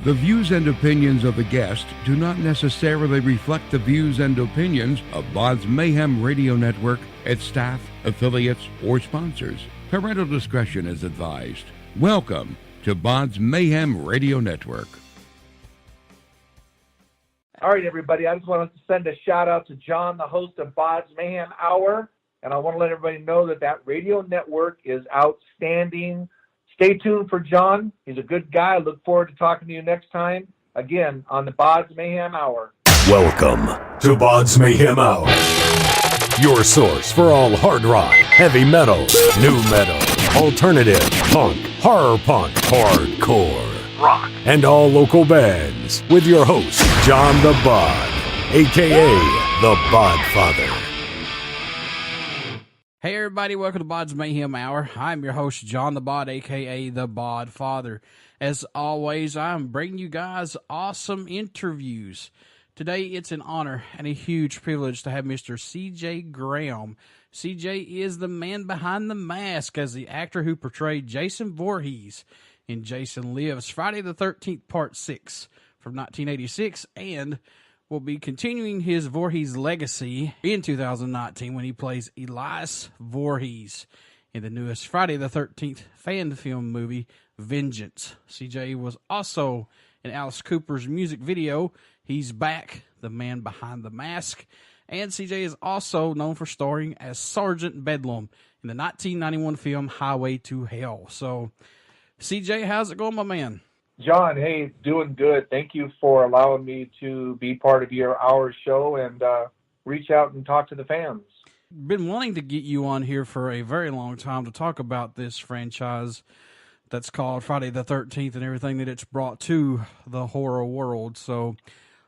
The views and opinions of the guest do not necessarily reflect the views and opinions of BODS Mayhem Radio Network, its staff, affiliates, or sponsors. Parental discretion is advised. Welcome to BODS Mayhem Radio Network. All right, everybody, I just wanted to send a shout out to John, the host of BODS Mayhem Hour, and I want to let everybody know that radio network is outstanding. Stay tuned for John. He's a good guy. I look forward to talking to you next time, again, on the BODS Mayhem Hour. Welcome to BODS Mayhem Hour, your source for all hard rock, heavy metal, new metal, alternative, punk, horror punk, hardcore, rock, and all local bands, with your host, John the Bod, a.k.a. the Bodfather. Hey everybody, welcome to BODS Mayhem Hour. I'm your host, John the Bod, a.k.a. the Bodfather. As always, I'm bringing you guys awesome interviews. Today, it's an honor and a huge privilege to have Mr. CJ Graham. CJ is the man behind the mask as the actor who portrayed Jason Voorhees in Jason Lives Friday the 13th, Part 6 from 1986, and will be continuing his Voorhees legacy in 2019 when he plays Elias Voorhees in the newest Friday the 13th fan film movie, Vengeance. CJ was also in Alice Cooper's music video, He's Back, the man behind the mask. And CJ is also known for starring as Sergeant Bedlam in the 1991 film Highway to Hell. So, CJ, how's it going, my man? John, hey, doing good. Thank you for allowing me to be part of your hour show and reach out and talk to the fans. Been wanting to get you on here for a very long time to talk about this franchise that's called Friday the 13th and everything that it's brought to the horror world. So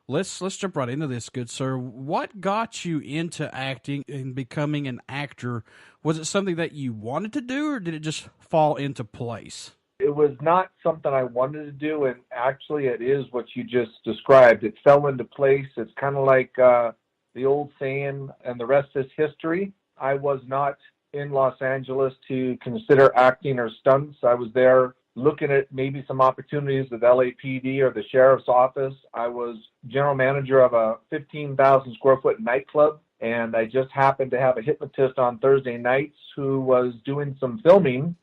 let's jump right into this, good sir. What got you into acting and becoming an actor? Was it something that you wanted to do, or did it just fall into place? It was not something I wanted to do, and actually it is what you just described. It fell into place. It's kind of like the old saying, and the rest is history. I was not in Los Angeles to consider acting or stunts. I was there looking at maybe some opportunities with LAPD or the sheriff's office. I was general manager of a 15,000 square foot nightclub, and I just happened to have a hypnotist on Thursday nights who was doing some filming.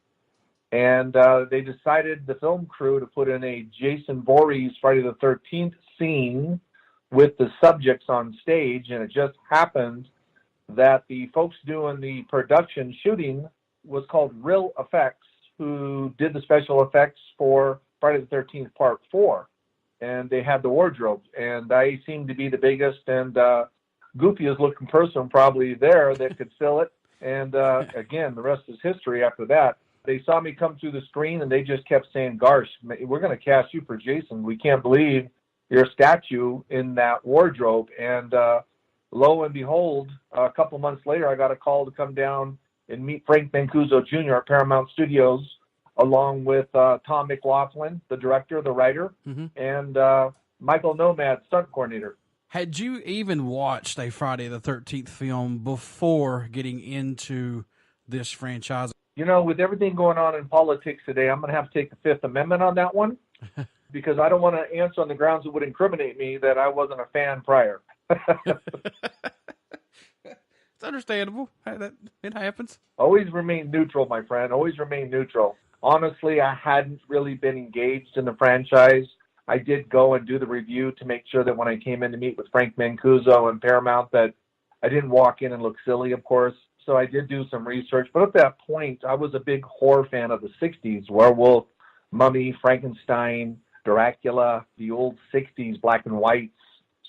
And they decided, the film crew, to put in a Jason Voorhees Friday the 13th scene with the subjects on stage. And it just happened that the folks doing the production shooting was called Real Effects, who did the special effects for Friday the 13th Part 4. And they had the wardrobe. And I seemed to be the biggest and goofiest looking person probably there that could fill it. And again, the rest is history after that. They saw me come through the screen, and they just kept saying, gosh, we're going to cast you for Jason. We can't believe your statue in that wardrobe. And lo and behold, a couple months later, I got a call to come down and meet Frank Mancuso Jr. at Paramount Studios, along with Tom McLaughlin, the director, the writer, and Michael Nomad, stunt coordinator. Had you even watched a Friday the 13th film before getting into this franchise? You know, with everything going on in politics today, I'm going to have to take the Fifth Amendment on that one because I don't want to answer on the grounds that would incriminate me that I wasn't a fan prior. It's understandable. It happens. Always remain neutral, my friend. Always remain neutral. Honestly, I hadn't really been engaged in the franchise. I did go and do the review to make sure that when I came in to meet with Frank Mancuso and Paramount that I didn't walk in and look silly, of course. So I did do some research, but at that point, I was a big horror fan of the 60s, Werewolf, Mummy, Frankenstein, Dracula, the old 60s black and whites.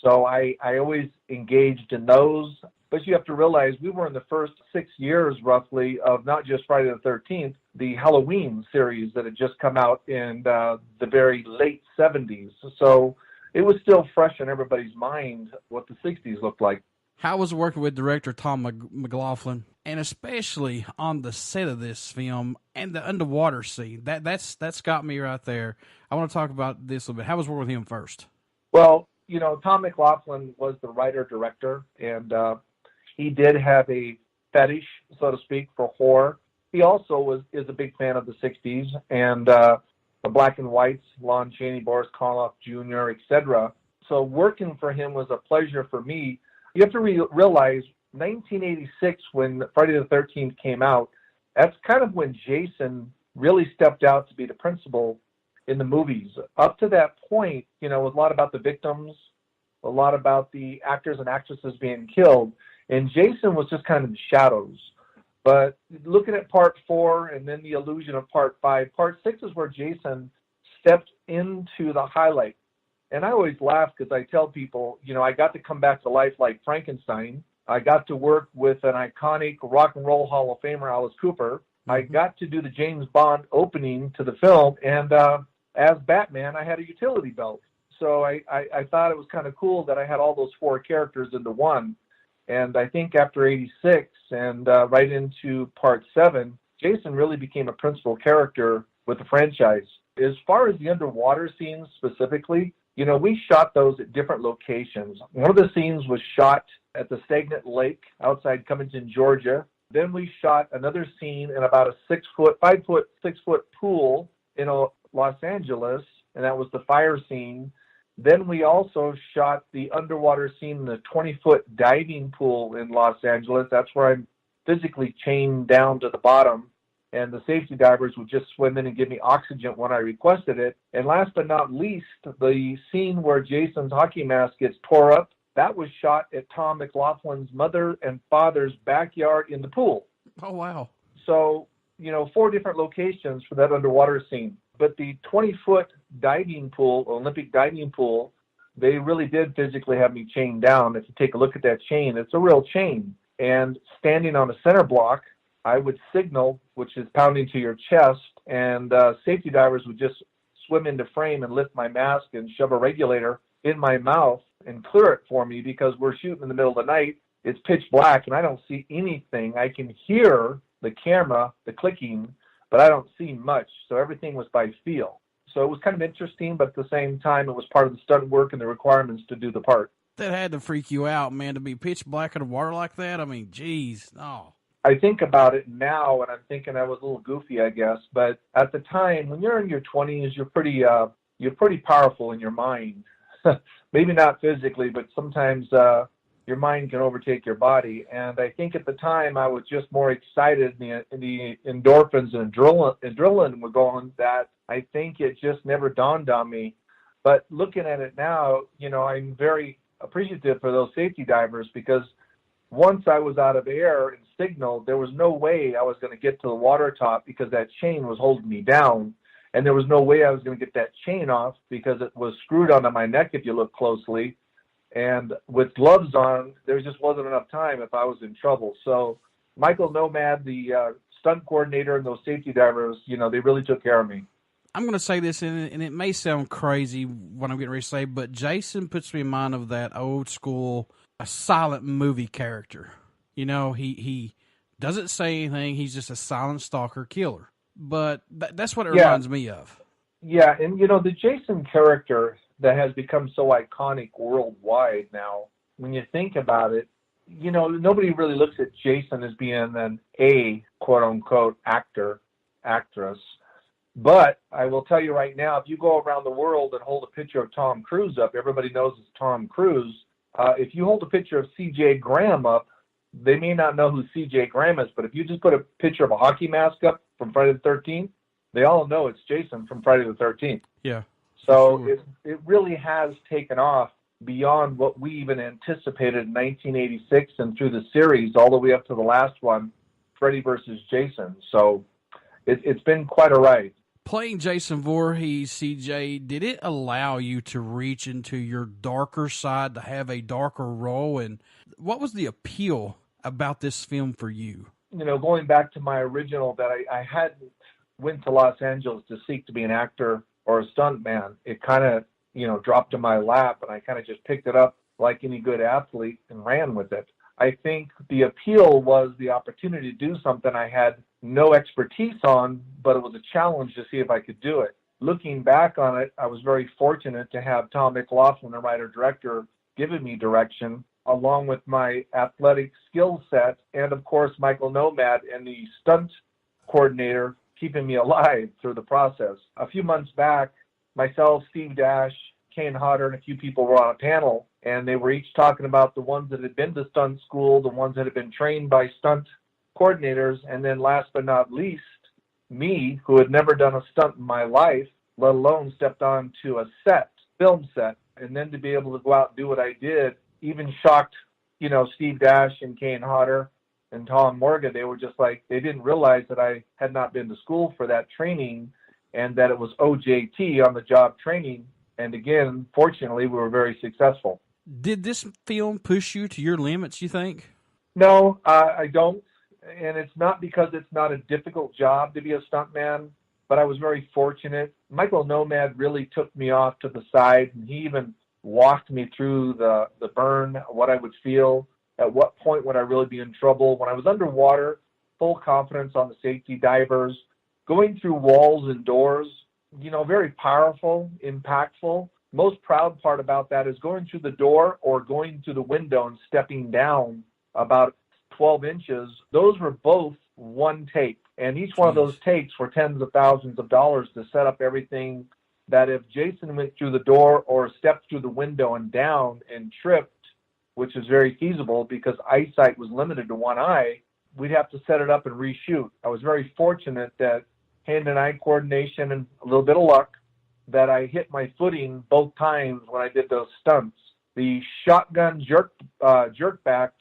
So I always engaged in those, but you have to realize we were in the first 6 years, roughly, of not just Friday the 13th, the Halloween series that had just come out in the very late 70s. So it was still fresh in everybody's mind what the 60s looked like. How was working with director Tom McLaughlin, and especially on the set of this film and the underwater scene? That's got me right there. I want to talk about this a little bit. How was working with him first? Well, you know, Tom McLaughlin was the writer-director, and he did have a fetish, so to speak, for horror. He also is a big fan of the 60s, and the black and whites, Lon Chaney, Boris Karloff Jr., etc. So working for him was a pleasure for me. You have to realize 1986, when Friday the 13th came out, that's kind of when Jason really stepped out to be the principal in the movies. Up to that point, it was a lot about the victims, a lot about the actors and actresses being killed, and Jason was just kind of in the shadows. But looking at part 4 and then the illusion of part 5, part 6 is where Jason stepped into the highlight. And I always laugh because I tell people, I got to come back to life like Frankenstein. I got to work with an iconic rock and roll Hall of Famer, Alice Cooper. I got to do the James Bond opening to the film. And as Batman, I had a utility belt. So I thought it was kind of cool that I had all those 4 characters into one. And I think after 86 and right into part 7, Jason really became a principal character with the franchise. As far as the underwater scenes specifically, we shot those at different locations. One of the scenes was shot at the Stagnant Lake outside Covington, Georgia. Then we shot another scene in about a 6-foot pool in Los Angeles, and that was the fire scene. Then we also shot the underwater scene in the 20-foot diving pool in Los Angeles. That's where I'm physically chained down to the bottom, and the safety divers would just swim in and give me oxygen when I requested it. And last but not least, the scene where Jason's hockey mask gets tore up, that was shot at Tom McLaughlin's mother and father's backyard in the pool. Oh, wow. So, 4 different locations for that underwater scene. But the 20-foot diving pool, Olympic diving pool, they really did physically have me chained down. If you take a look at that chain, it's a real chain. And standing on a center block, I would signal, which is pounding to your chest, and safety divers would just swim into frame and lift my mask and shove a regulator in my mouth and clear it for me because we're shooting in the middle of the night. It's pitch black, and I don't see anything. I can hear the camera, the clicking, but I don't see much. So everything was by feel. So it was kind of interesting, but at the same time, it was part of the stunt work and the requirements to do the part. That had to freak you out, man, to be pitch black in the water like that. I mean, geez, no. I think about it now, and I'm thinking I was a little goofy, I guess. But at the time, when you're in your 20s, you're pretty powerful in your mind. Maybe not physically, but sometimes your mind can overtake your body. And I think at the time I was just more excited, and the endorphins and adrenaline were going, that I think it just never dawned on me. But looking at it now, I'm very appreciative for those safety divers, because once I was out of air and signaled, there was no way I was going to get to the water top because that chain was holding me down. And there was no way I was going to get that chain off because it was screwed onto my neck if you look closely. And with gloves on, there just wasn't enough time if I was in trouble. So Michael Nomad, the stunt coordinator, and those safety divers, they really took care of me. I'm going to say this, and it may sound crazy what I'm getting ready to say, but Jason puts me in mind of that old school, a silent movie character. He doesn't say anything. He's just a silent stalker killer. But that's what it reminds me of. Yeah, and the Jason character that has become so iconic worldwide now, when you think about it, nobody really looks at Jason as being an A, quote-unquote, actress. But I will tell you right now, if you go around the world and hold a picture of Tom Cruise up, everybody knows it's Tom Cruise. If you hold a picture of C.J. Graham up, they may not know who C.J. Graham is, but if you just put a picture of a hockey mask up from Friday the 13th, they all know it's Jason from Friday the 13th. Yeah. So sure. It really has taken off beyond what we even anticipated in 1986 and through the series all the way up to the last one, Freddy versus Jason. So it's been quite a ride. Playing Jason Voorhees, CJ, did it allow you to reach into your darker side, to have a darker role? And what was the appeal about this film for you? Going back to my original, that I hadn't went to Los Angeles to seek to be an actor or a stunt man. It kind of, dropped in my lap, and I kind of just picked it up like any good athlete and ran with it. I think the appeal was the opportunity to do something I had no expertise on, but it was a challenge to see if I could do it. Looking back on it, I was very fortunate to have Tom McLaughlin, the writer-director, giving me direction, along with my athletic skill set, and of course Michael Nomad and the stunt coordinator keeping me alive through the process. A few months back, myself, Steve Dash, Kane Hodder, and a few people were on a panel, and they were each talking about the ones that had been to stunt school, the ones that had been trained by stunt coordinators, and then last but not least, me, who had never done a stunt in my life, let alone stepped onto a film set, and then to be able to go out and do what I did, even shocked, Steve Dash and Kane Hodder and Tom Morgan. They were just like, they didn't realize that I had not been to school for that training and that it was OJT, on the job training. And again, fortunately, we were very successful. Did this film push you to your limits, you think? No, I don't. And it's not because it's not a difficult job to be a stuntman, but I was very fortunate. Michael Nomad really took me off to the side, and he even walked me through the burn, what I would feel, at what point would I really be in trouble. When I was underwater, full confidence on the safety divers, going through walls and doors, very powerful, impactful. Most proud part about that is going through the door or going through the window and stepping down about 12 inches. Those were both one take. And each one of those takes were tens of thousands of dollars to set up everything, that if Jason went through the door or stepped through the window and down and tripped, which is very feasible because eyesight was limited to one eye, we'd have to set it up and reshoot. I was very fortunate that hand-and-eye coordination and a little bit of luck that I hit my footing both times when I did those stunts. The shotgun jerk back,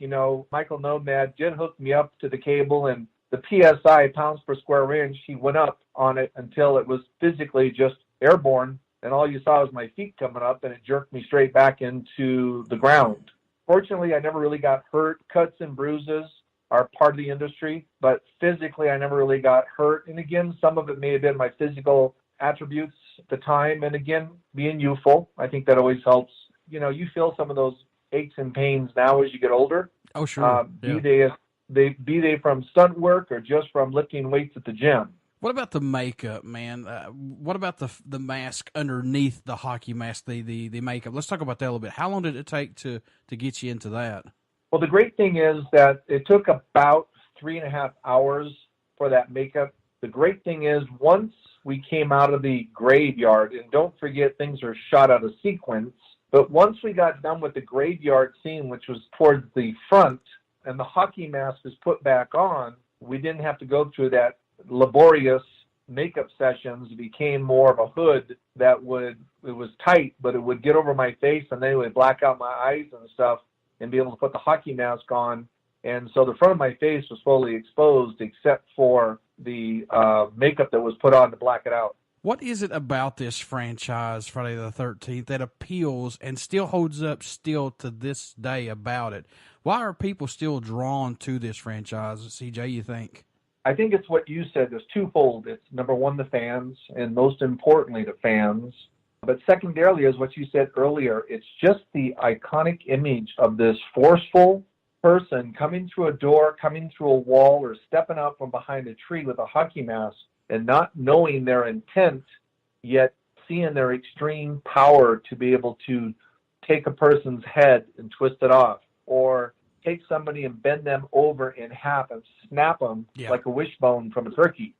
Michael Nomad did hook me up to the cable, and the PSI, pounds per square inch, he went up on it until it was physically just airborne, and all you saw was my feet coming up, and it jerked me straight back into the ground. Fortunately, I never really got hurt. Cuts and bruises are part of the industry, but physically I never really got hurt. And again, some of it may have been my physical attributes at the time, and again, being youthful, I think that always helps. You feel some of those aches and pains now as you get older. Oh, sure. Be they from stunt work or just from lifting weights at the gym. What about the makeup, man? What about the mask underneath the hockey mask, the makeup? Let's talk about that a little bit. How long did it take to get you into that? Well, the great thing is that it took about 3.5 hours for that makeup. The great thing is once we came out of the graveyard, and don't forget things are shot out of sequence, but once we got done with the graveyard scene, which was towards the front, and the hockey mask was put back on, we didn't have to go through that laborious makeup sessions. It became more of a hood that it was tight, but it would get over my face, and then it would black out my eyes and stuff, and be able to put the hockey mask on. And so the front of my face was fully exposed except for the makeup that was put on to black it out. What is it about this franchise, Friday the 13th, that appeals and still holds up still to this day about it? Why are people still drawn to this franchise, CJ, you think? I think it's what you said. It's twofold. It's number one, the fans, and most importantly, the fans. But secondarily, as what you said earlier, it's just the iconic image of this forceful person coming through a door, coming through a wall, or stepping out from behind a tree with a hockey mask and not knowing their intent, yet seeing their extreme power to be able to take a person's head and twist it off, or take somebody and bend them over in half and snap them like a wishbone from a turkey.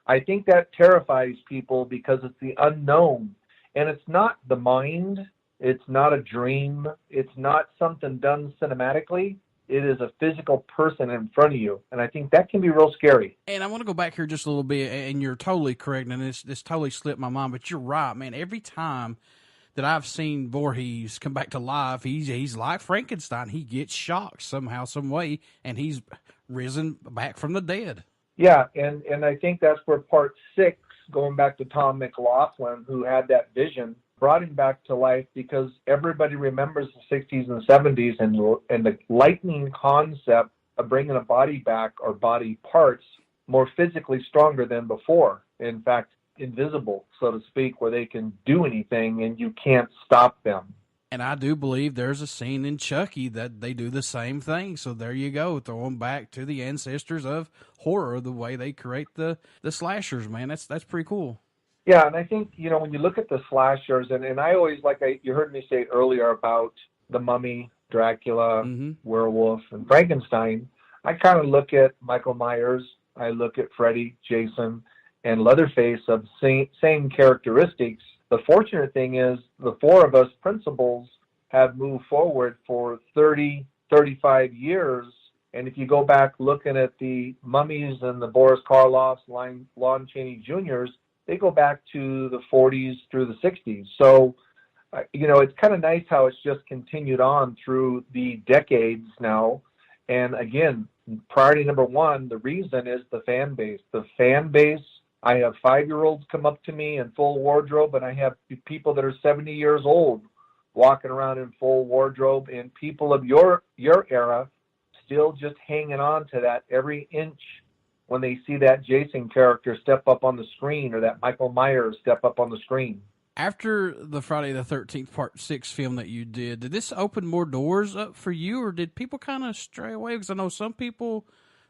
I think that terrifies people because it's the unknown. And it's not the mind. It's not a dream. It's not something done cinematically. It is a physical person in front of you. And I think that can be real scary. And I want to go back here just a little bit, and you're totally correct, and this totally slipped my mind, but you're right, man. Every time that I've seen Voorhees come back to life, he's like Frankenstein. He gets shocked somehow, some way, and he's risen back from the dead. Yeah, and I think that's where part 6, going back to Tom McLaughlin, who had that vision, brought him back to life, because everybody remembers the 60s and 70s and the lightning concept of bringing a body back, or body parts, more physically stronger than before. In fact, invisible, so to speak, where they can do anything and you can't stop them. And I do believe there's a scene in Chucky that they do the same thing. So there you go, throwing back to the ancestors of horror, the way they create the slashers, man. That's pretty cool. Yeah, and I think, when you look at the slashers, and I always, you heard me say earlier about the Mummy, Dracula, Werewolf, and Frankenstein, I kind of look at Michael Myers, I look at Freddy, Jason, and Leatherface of same characteristics. The fortunate thing is the four of us principals have moved forward for 30, 35 years. And if you go back looking at the Mummies and the Boris Karloffs, Lon Chaney Jr.'s, they go back to the 40s through the 60s. So, it's kind of nice how it's just continued on through the decades now. And again, priority number one, the reason is the fan base. The fan base, I have 5-year-olds come up to me in full wardrobe, and I have people that are 70 years old walking around in full wardrobe, and people of your era still just hanging on to that every inch when they see that Jason character step up on the screen or that Michael Myers step up on the screen. After the Friday the 13th Part 6 film that you did this open more doors up for you, or did people kind of stray away? Because I know some people,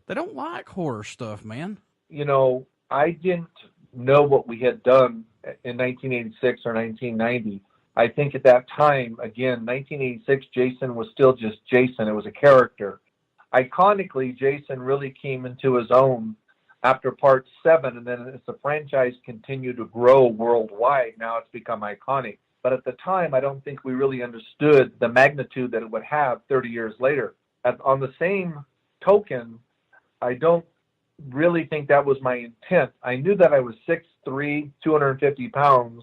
they don't like horror stuff, man. I didn't know what we had done in 1986 or 1990. I think at that time, again, 1986, Jason was still just Jason. It was a character. Iconically, Jason really came into his own after Part 7, and then as the franchise continued to grow worldwide, now it's become iconic. But at the time, I don't think we really understood the magnitude that it would have 30 years later. On the same token, I don't really think that was my intent. I knew that I was 6'3", 250 pounds.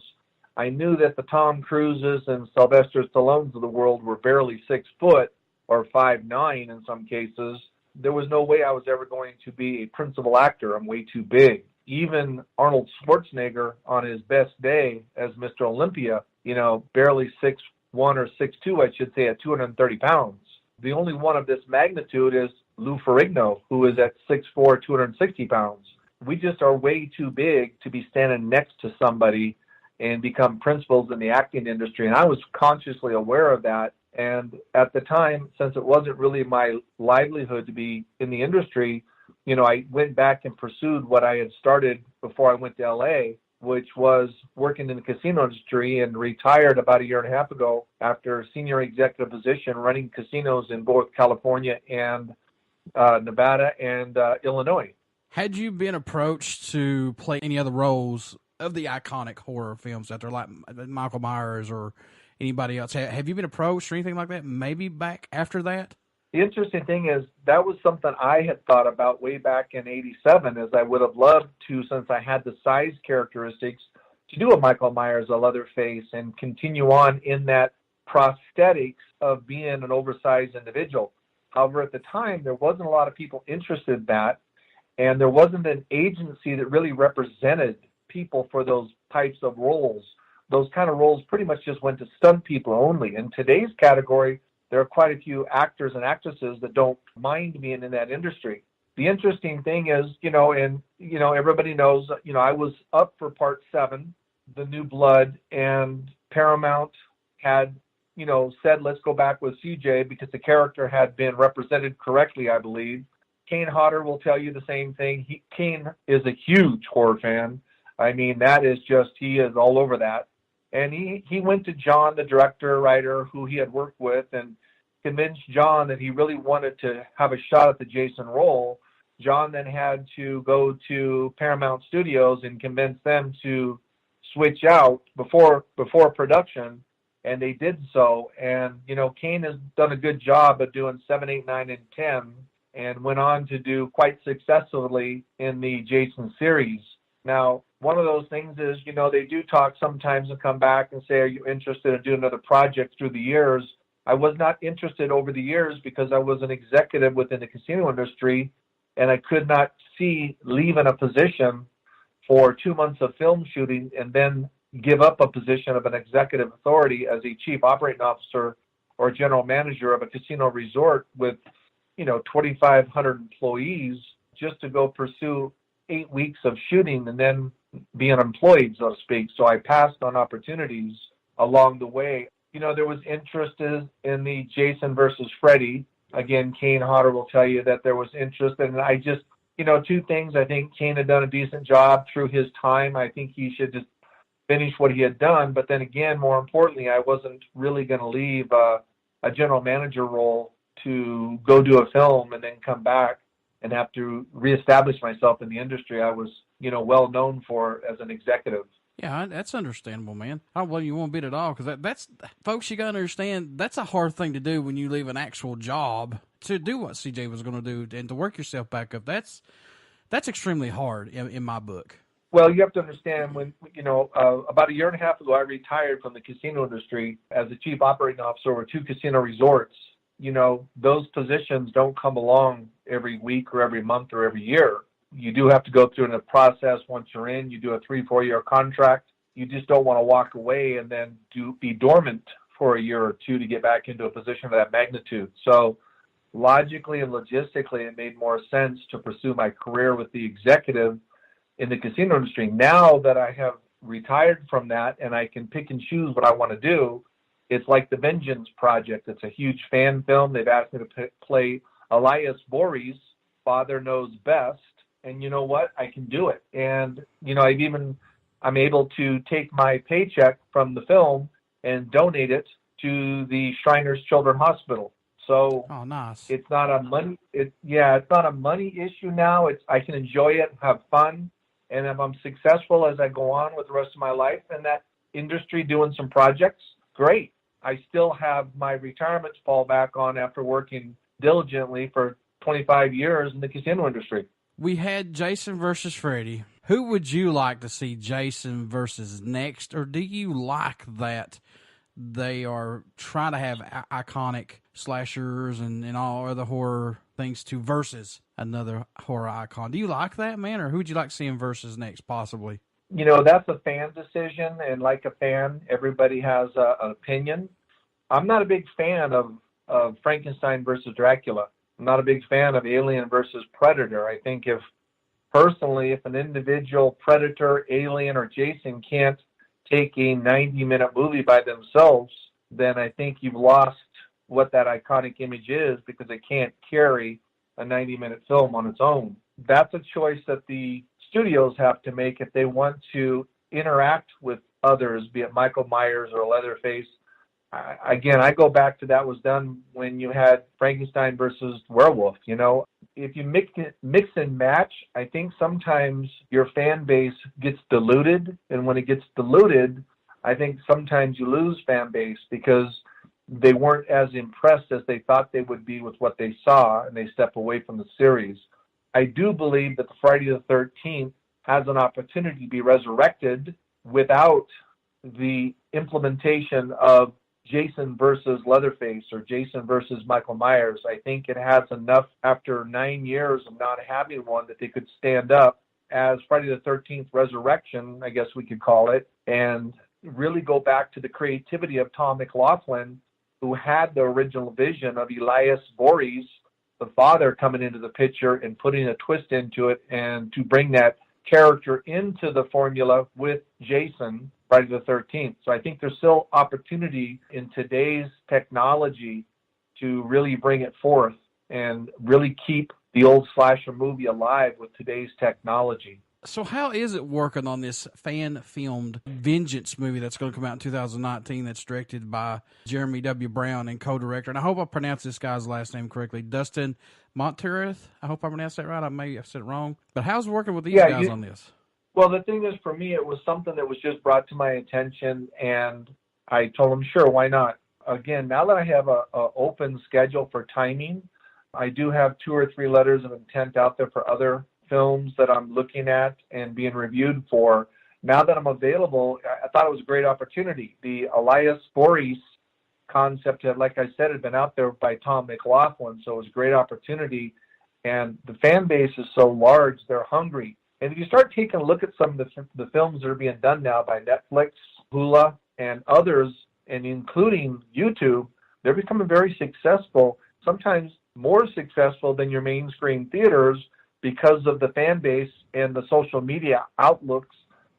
I knew that the Tom Cruises and Sylvester Stallones of the world were barely 6 foot or 5'9" in some cases. There was no way I was ever going to be a principal actor. I'm way too big. Even Arnold Schwarzenegger on his best day as Mr. Olympia, barely 6'1" or 6'2", I should say, at 230 pounds. The only one of this magnitude is Lou Ferrigno, who is at 6'4", 260 pounds. We just are way too big to be standing next to somebody and become principals in the acting industry. And I was consciously aware of that. And at the time, since it wasn't really my livelihood to be in the industry, I went back and pursued what I had started before I went to LA, which was working in the casino industry, and retired about 1.5 years ago after a senior executive position running casinos in both California and Nevada and Illinois. Had you been approached to play any other roles of the iconic horror films out there, like Michael Myers or anybody else? Have you been approached or anything like that, maybe back after that? The interesting thing is that was something I had thought about way back in 87, as I would have loved to, since I had the size characteristics, to do a Michael Myers, a Leatherface, and continue on in that prosthetics of being an oversized individual. However, at the time, there wasn't a lot of people interested in that, and there wasn't an agency that really represented people for those types of roles. Those kind of roles pretty much just went to stunt people only. In today's category, there are quite a few actors and actresses that don't mind being in that industry. The interesting thing is, everybody knows, I was up for Part 7, The New Blood, and Paramount had, said, let's go back with CJ because the character had been represented correctly, I believe. Kane Hodder will tell you the same thing. Kane is a huge horror fan. I mean, that is just, he is all over that. And he went to John, the director, writer, who he had worked with, and convinced John that he really wanted to have a shot at the Jason role. John then had to go to Paramount Studios and convince them to switch out before production, and they did so. And, Kane has done a good job of doing 7, 8, 9, and 10, and went on to do quite successfully in the Jason series. Now, one of those things is, they do talk sometimes and come back and say, are you interested in doing another project through the years? I was not interested over the years because I was an executive within the casino industry, and I could not see leaving a position for 2 months of film shooting and then give up a position of an executive authority as a chief operating officer or general manager of a casino resort with, 2,500 employees just to go pursue 8 weeks of shooting and then be unemployed, so to speak. So I passed on opportunities along the way. There was interest in the Jason versus Freddy. Again, Kane Hodder will tell you that there was interest. And I just, two things. I think Kane had done a decent job through his time. I think he should just finish what he had done. But then again, more importantly, I wasn't really going to leave a general manager role to go do a film and then come back and have to reestablish myself in the industry. I was well known for as an executive. Yeah, that's understandable, man. I don't blame you one bit at all, because that's, folks, you got to understand, that's a hard thing to do when you leave an actual job to do what CJ was going to do and to work yourself back up. That's extremely hard in my book. Well, you have to understand when, about a year and a half ago, I retired from the casino industry as the chief operating officer over 2 casino resorts. Those positions don't come along every week or every month or every year. You do have to go through a process. Once you're in, you do a 3-4 year contract. You just don't want to walk away and then be dormant for a year or 2 to get back into a position of that magnitude. So logically and logistically, it made more sense to pursue my career with the executive in the casino industry. Now that I have retired from that and I can pick and choose what I want to do, it's like the Vengeance Project. It's a huge fan film. They've asked me to play Elias Voorhees, Father Knows Best. And you know what? I can do it. And, I'm able to take my paycheck from the film and donate it to the Shriners Children's Hospital. So oh, nice. It's not a money, it's not a money issue now. I can enjoy it, have fun. And if I'm successful as I go on with the rest of my life in that industry doing some projects, great. I still have my retirement to fall back on after working diligently for 25 years in the casino industry. We had Jason versus Freddy. Who would you like to see Jason versus next? Or do you like that they are trying to have iconic slashers and all other horror things to versus another horror icon? Do you like that, man? Or who would you like to see him versus next, possibly? That's a fan decision. And like a fan, everybody has an opinion. I'm not a big fan of Frankenstein versus Dracula. I'm not a big fan of Alien versus Predator. I think if an individual Predator, Alien, or Jason can't take a 90-minute movie by themselves, then I think you've lost what that iconic image is, because it can't carry a 90-minute film on its own. That's a choice that the studios have to make if they want to interact with others, be it Michael Myers or Leatherface. Again, I go back to that was done when you had Frankenstein versus Werewolf. If you mix and match, I think sometimes your fan base gets diluted. And when it gets diluted, I think sometimes you lose fan base because they weren't as impressed as they thought they would be with what they saw, and they step away from the series. I do believe that the Friday the 13th has an opportunity to be resurrected without the implementation of Jason versus Leatherface or Jason versus Michael Myers. I think it has enough after 9 years of not having one that they could stand up as Friday the 13th Resurrection, I guess we could call it, and really go back to the creativity of Tom McLaughlin, who had the original vision of Elias Voorhees, the father, coming into the picture and putting a twist into it, and to bring that character into the formula with Jason, Friday the 13th. So I think there's still opportunity in today's technology to really bring it forth and really keep the old slasher movie alive with today's technology. So how is it working on this fan-filmed Vengeance movie that's going to come out in 2019 that's directed by Jeremy W. Brown and co-director? And I hope I pronounced this guy's last name correctly, Dustin Montereth. I hope I pronounced that right. I may have said it wrong. But how's it working with these guys on this? Well, the thing is, for me, it was something that was just brought to my attention, and I told them, sure, why not? Again, now that I have a open schedule for timing, I do have 2 or 3 letters of intent out there for other films that I'm looking at and being reviewed for. Now that I'm available, I thought it was a great opportunity. The Elias Voorhees concept, like I said, had been out there by Tom McLaughlin, so it was a great opportunity. And the fan base is so large, they're hungry. And if you start taking a look at some of the films that are being done now by Netflix, Hulu, and others, and including YouTube, they're becoming very successful, sometimes more successful than your mainstream theaters, because of the fan base and the social media outlooks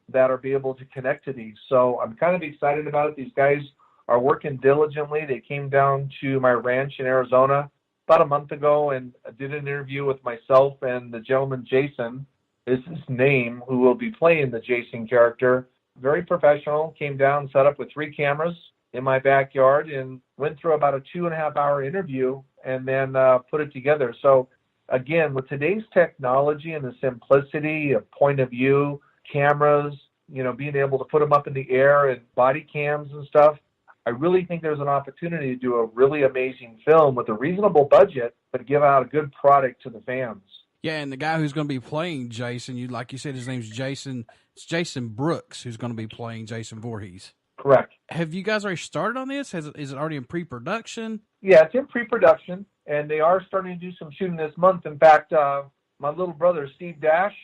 that are be able to connect to these. So I'm kind of excited about it. These guys are working diligently. They came down to my ranch in Arizona about a month ago and did an interview with myself and the gentleman, Jason, is his name, who will be playing the Jason character. Very professional, came down, set up with 3 cameras in my backyard, and went through about a 2.5-hour interview and then put it together. So again, with today's technology and the simplicity of point of view, cameras, being able to put them up in the air and body cams and stuff, I really think there's an opportunity to do a really amazing film with a reasonable budget, but give out a good product to the fans. Yeah, and the guy who's going to be playing Jason, like you said, his name's Jason. It's Jason Brooks who's going to be playing Jason Voorhees. Correct. Have you guys already started on this? Is it already in pre-production? Yeah, it's in pre-production, and they are starting to do some shooting this month. In fact, my little brother, Steve Dash,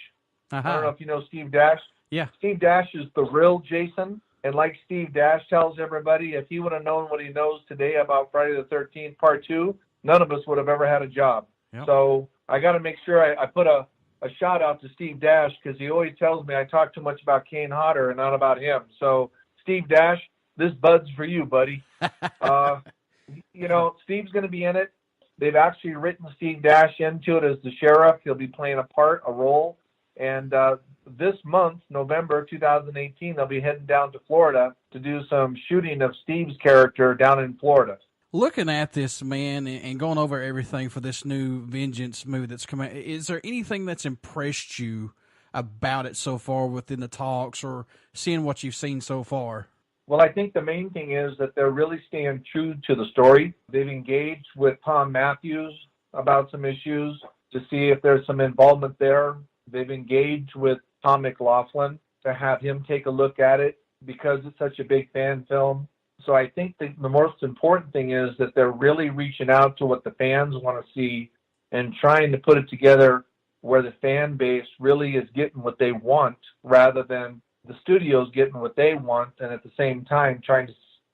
I don't know if you know Steve Dash. Yeah. Steve Dash is the real Jason. And like Steve Dash tells everybody, if he would have known what he knows today about Friday the 13th, Part 2, none of us would have ever had a job. Yep. So I got to make sure I put a shout out to Steve Dash, because he always tells me I talk too much about Kane Hodder and not about him. So Steve Dash, this bud's for you, buddy. Steve's going to be in it. They've actually written Steve Dash into it as the sheriff. He'll be playing a role. And this month, November 2018, they'll be heading down to Florida to do some shooting of Steve's character down in Florida. Looking at this, man, and going over everything for this new Vengeance movie that's coming, is there anything that's impressed you about it so far within the talks or seeing what you've seen so far? Well, I think the main thing is that they're really staying true to the story. They've engaged with Tom Matthews about some issues to see if there's some involvement there. They've engaged with Tom McLaughlin to have him take a look at it because it's such a big fan film. So I think the most important thing is that they're really reaching out to what the fans want to see and trying to put it together where the fan base really is getting what they want rather than the studios getting what they want, and at the same time trying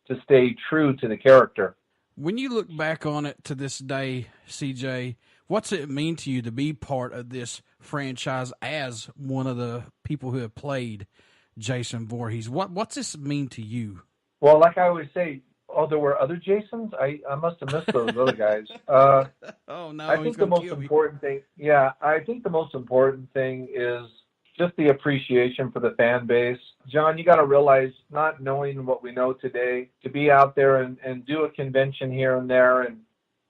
to stay true to the character. When you look back on it to this day, CJ, what's it mean to you to be part of this franchise as one of the people who have played Jason Voorhees? What's this mean to you? Well, like I always say, there were other Jasons? I must have missed those other guys. Oh, no, I think the most important thing, I think the most important thing is just the appreciation for the fan base. John, you got to realize, not knowing what we know today, to be out there and do a convention here and there and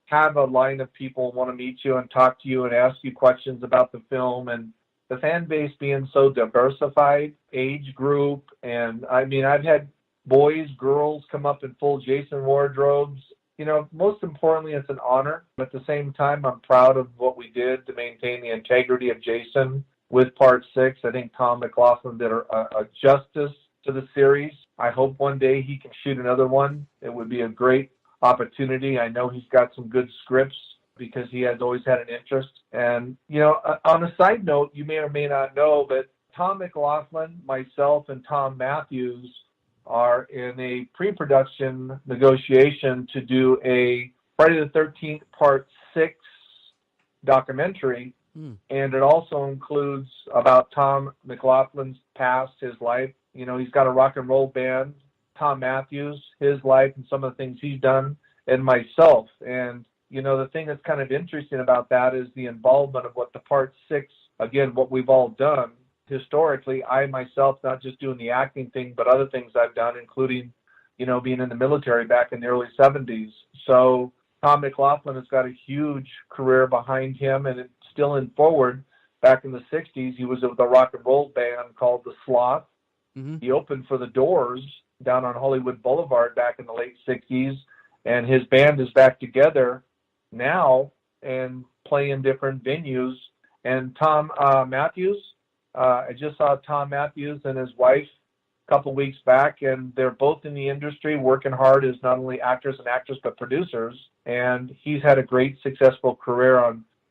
have a line of people want to meet you and talk to you and ask you questions about the film, and the fan base being so diversified, age group, and I mean, I've had boys, girls come up in full Jason wardrobes. Most importantly, it's an honor. At the same time, I'm proud of what we did to maintain the integrity of Jason with Part 6. I think Tom McLaughlin did a justice to the series. I hope one day he can shoot another one. It would be a great opportunity. I know he's got some good scripts because he has always had an interest. And, on a side note, you may or may not know, but Tom McLaughlin, myself, and Tom Matthews are in a pre-production negotiation to do a Friday the 13th Part 6 documentary. And it also includes about Tom McLaughlin's past, his life. He's got a rock and roll band, Tom Matthews, his life and some of the things he's done, and myself. And, the thing that's kind of interesting about that is the involvement of what the Part 6, again, what we've all done. Historically, I myself, not just doing the acting thing, but other things I've done, including, being in the military back in the early 70s. So Tom McLaughlin has got a huge career behind him, and it's still in forward. Back in the 60s, he was with a rock and roll band called The Sloth. Mm-hmm. He opened for The Doors down on Hollywood Boulevard back in the late 60s, and his band is back together now and playing different venues. And Tom Matthews, I just saw Tom Matthews and his wife a couple weeks back, and they're both in the industry working hard as not only actors and actresses, but producers. And he's had a great, successful career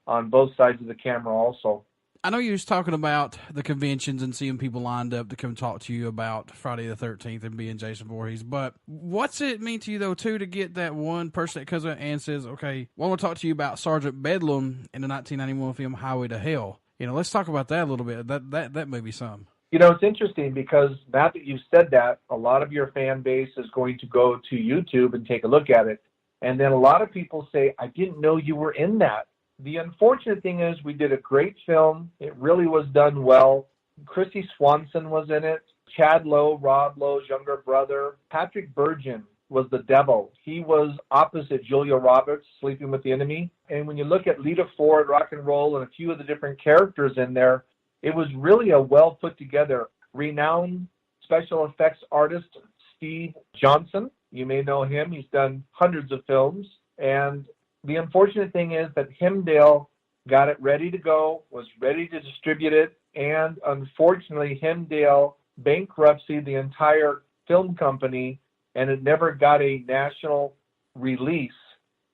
on both sides of the camera also. I know you was talking about the conventions and seeing people lined up to come talk to you about Friday the 13th and being Jason Voorhees, but what's it mean to you, though, too, to get that one person that comes up and says, okay, well, I want to talk to you about Sergeant Bedlam in the 1991 film Highway to Hell. Let's talk about that a little bit. That may be something. It's interesting because now that you've said that, a lot of your fan base is going to go to YouTube and take a look at it. And then a lot of people say, I didn't know you were in that. The unfortunate thing is we did a great film. It really was done well. Chrissy Swanson was in it. Chad Lowe, Rob Lowe's younger brother. Patrick Bergen was the devil. He was opposite Julia Roberts, Sleeping with the Enemy. And when you look at Lita Ford, Rock and Roll, and a few of the different characters in there, it was really a well put together, renowned special effects artist, Steve Johnson. You may know him. He's done hundreds of films. And the unfortunate thing is that Hemdale got it ready to go, was ready to distribute it, and unfortunately, Hemdale bankruptcied the entire film company, and it never got a national release,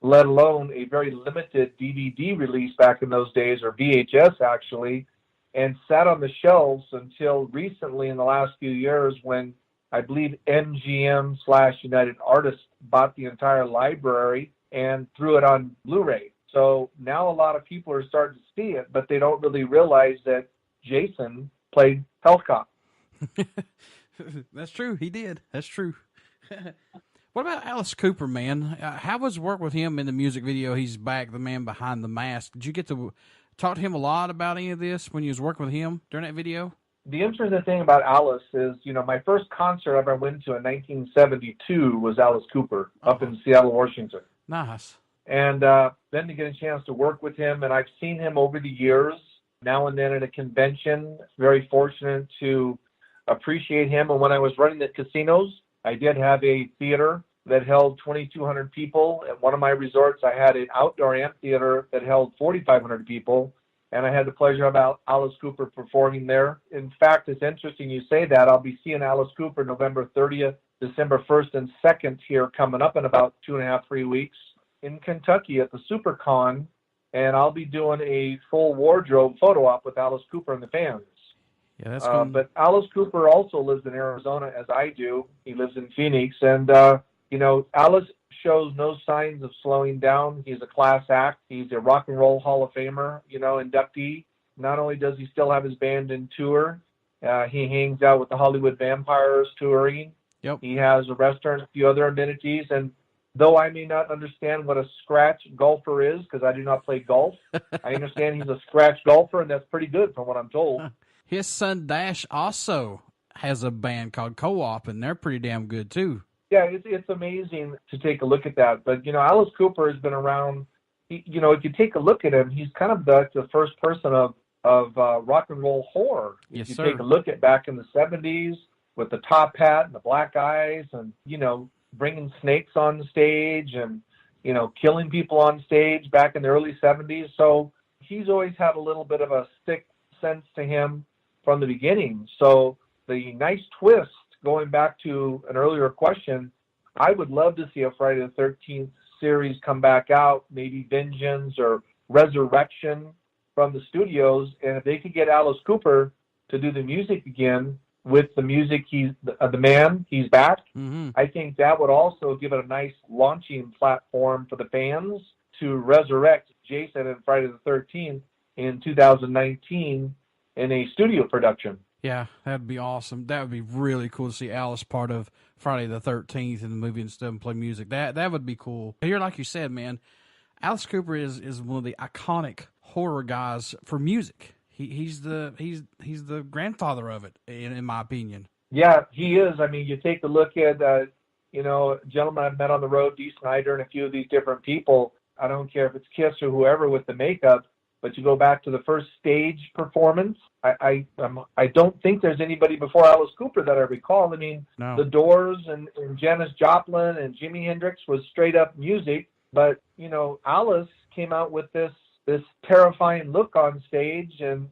let alone a very limited DVD release back in those days, or VHS actually, and sat on the shelves until recently in the last few years when I believe MGM/United Artists bought the entire library and threw it on Blu-ray. So now a lot of people are starting to see it, but they don't really realize that Jason played Hellcop. That's true. He did. That's true. What about Alice Cooper, man? How was work with him in the music video? He's back, the man behind the mask. Did you get to talk to him a lot about any of this when you was working with him during that video? The interesting thing about Alice is, my first concert I ever went to in 1972 was Alice Cooper up in Seattle, Washington. Nice. And then to get a chance to work with him, and I've seen him over the years, now and then at a convention. Very fortunate to appreciate him. And when I was running the casinos, I did have a theater that held 2,200 people. At one of my resorts, I had an outdoor amphitheater that held 4,500 people. And I had the pleasure of Alice Cooper performing there. In fact, it's interesting you say that. I'll be seeing Alice Cooper November 30th, December 1st and 2nd here coming up in about 2.5, 3 weeks in Kentucky at the SuperCon. And I'll be doing a full wardrobe photo op with Alice Cooper and the fans. Yeah, that's cool. But Alice Cooper also lives in Arizona, as I do. He lives in Phoenix. And, Alice shows no signs of slowing down. He's a class act. He's a Rock and Roll Hall of Famer, inductee. Not only does he still have his band in tour, he hangs out with the Hollywood Vampires touring. Yep. He has a restaurant, a few other amenities. And though I may not understand what a scratch golfer is, because I do not play golf, I understand he's a scratch golfer, and that's pretty good from what I'm told. His son Dash also has a band called Co-op, and they're pretty damn good too. Yeah, it's amazing to take a look at that. But, Alice Cooper has been around. If you take a look at him, he's kind of the first person of rock and roll horror. Yes, if you sir. take a look at back in the 70s with the top hat and the black eyes and, bringing snakes on stage and, killing people on stage back in the early 70s. So he's always had a little bit of a sixth sense to him from the beginning. So the nice twist, going back to an earlier question, I would love to see a Friday the 13th series come back out, maybe Vengeance or Resurrection from the studios. And if they could get Alice Cooper to do the music again with the music, he's back, Mm-hmm. I think that would also give it a nice launching platform for the fans to resurrect Jason and Friday the 13th in 2019 in a studio production. Yeah, that'd be awesome. That would be really cool to see Alice part of Friday the 13th in the movie and stuff and play music. That would be cool. Here, like you said, man, Alice Cooper is one of the iconic horror guys for music. He's the grandfather of it, in my opinion. Yeah, he is. I mean, you take a look at, gentlemen I've met on the road, Dee Snider and a few of these different people. I don't care if it's Kiss or whoever with the makeup, but you go back to the first stage performance. I don't think there's anybody before Alice Cooper that I recall. I mean, No. The Doors and Janis Joplin and Jimi Hendrix was straight up music, but Alice came out with this terrifying look on stage and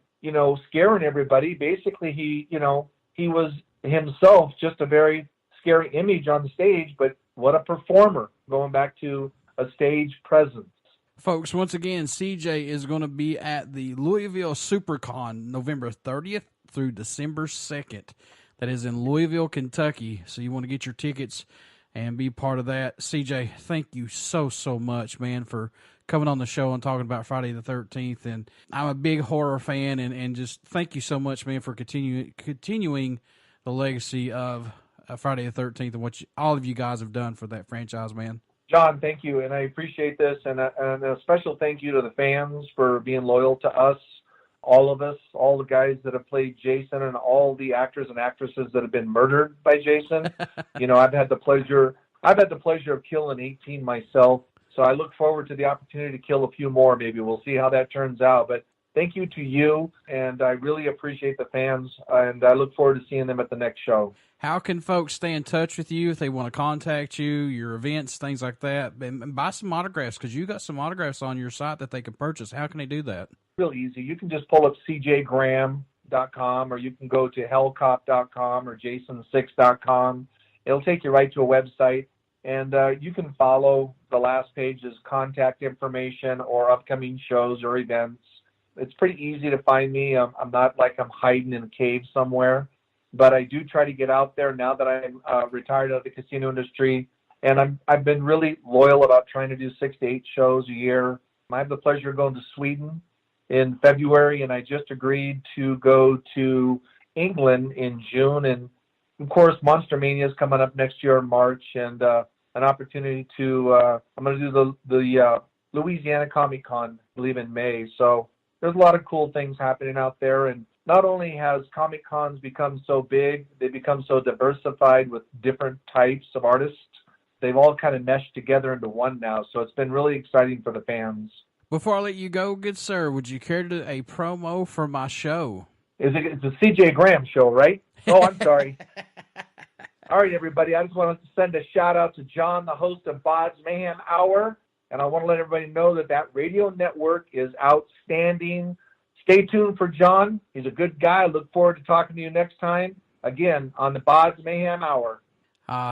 scaring everybody. Basically, he was himself just a very scary image on the stage, but what a performer, going back to a stage presence. Folks, once again, CJ is going to be at the Louisville SuperCon November 30th through December 2nd. That is in Louisville, Kentucky. So you want to get your tickets and be part of that. CJ, thank you so much, man, for coming on the show and talking about Friday the 13th. And I'm a big horror fan, and just thank you so much, man, for continuing the legacy of Friday the 13th and what all of you guys have done for that franchise, man. John, thank you, and I appreciate this, and a special thank you to the fans for being loyal to us, all of us, all the guys that have played Jason, and all the actors and actresses that have been murdered by Jason. I've had the pleasure I've had the pleasure of killing 18 myself, so I look forward to the opportunity to kill a few more. Maybe we'll see how that turns out. But thank you to you, and I really appreciate the fans, and I look forward to seeing them at the next show. How can folks stay in touch with you if they want to contact you, your events, things like that, and buy some autographs? Because you got some autographs on your site that they can purchase. How can they do that? Real easy. You can just pull up cjgraham.com, or you can go to hellcop.com or jason6.com. It'll take you right to a website, and you can follow the last page's contact information or upcoming shows or events. It's pretty easy to find me. I'm not like I'm hiding in a cave somewhere, but I do try to get out there now that I'm retired out of the casino industry, and I've been really loyal about trying to do 6 to 8 shows a year. I have the pleasure of going to Sweden in February, and I just agreed to go to England in June, and of course Monster Mania is coming up next year in March, and an opportunity to I'm going to do the Louisiana Comic Con, I believe, in May. So there's a lot of cool things happening out there, and not only has Comic Cons become so big, they become so diversified with different types of artists. They've all kind of meshed together into one now, so it's been really exciting for the fans. Before I let you go, good sir, would you care to do a promo for my show? It's a CJ Graham show, right? Oh, I'm sorry. All right, everybody. I just wanted to send a shout-out to John, the host of BODS Mayhem Hour, and I want to let everybody know that radio network is outstanding. Stay tuned for John. He's a good guy. I look forward to talking to you next time, again, on the BODS Mayhem Hour.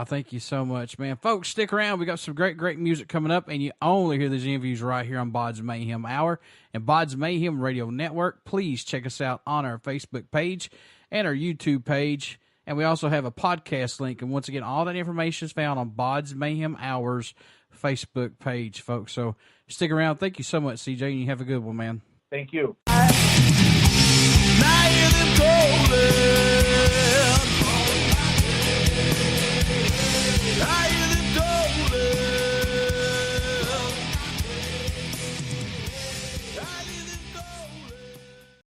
Thank you so much, man. Folks, stick around. We got some great music coming up, and you only hear these interviews right here on BODS Mayhem Hour and BODS Mayhem Radio Network. Please check us out on our Facebook page and our YouTube page, and we also have a podcast link. And once again, all that information is found on BODS Mayhem Hour's Facebook page, folks. So stick around. Thank you so much, CJ, and you have a good one, man. Thank you. Now you're the golden.